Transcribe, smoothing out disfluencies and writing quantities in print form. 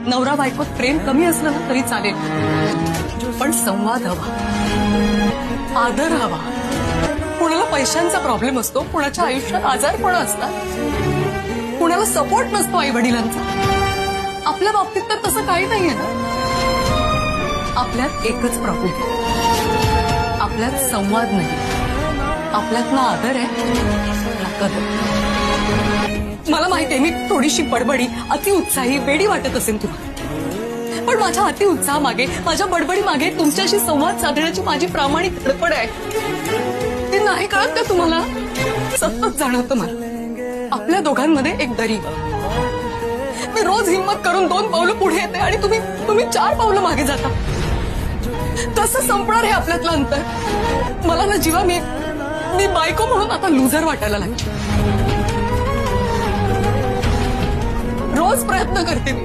नवरा बायकोत प्रेम कमी असलं ना तरी चालेल, पण संवाद हवा, आदर हवा. कुणाला पैशांचा प्रॉब्लेम असतो, कुणाच्या आयुष्यात आजारपण असतात, कुणाला सपोर्ट नसतो आई वडिलांचा. आपल्या बाबतीत तर तसं काही नाहीये ना. आपल्यात एकच प्रॉब्लेम, आपल्यात संवाद नाही, आपल्यात ना आदर आहे ना कदर. मला माहितीये मी थोडीशी बडबडी, अतिउत्साही, वेडी वाटत असेल तुम्हाला, पण माझ्या अतिउत्साहा मागे, माझ्या बडबडी मागे तुमच्याशी संवाद साधण्याची माझी प्रामाणिक धडपड आहे. ते नाही कळत का तुम्हाला? सतत जाणवतं मला आपल्या दोघांमध्ये एक दरी. मी रोज हिम्मत करून 2 पावलं पुढे येते आणि तुम्ही 4 पावलं मागे जाता. कसं संपणार हे आपल्यातलं अंतर? मला ना जीवा मी बायको म्हणून आता लुझर वाटायला लागली. रोज प्रयत्न करते मी,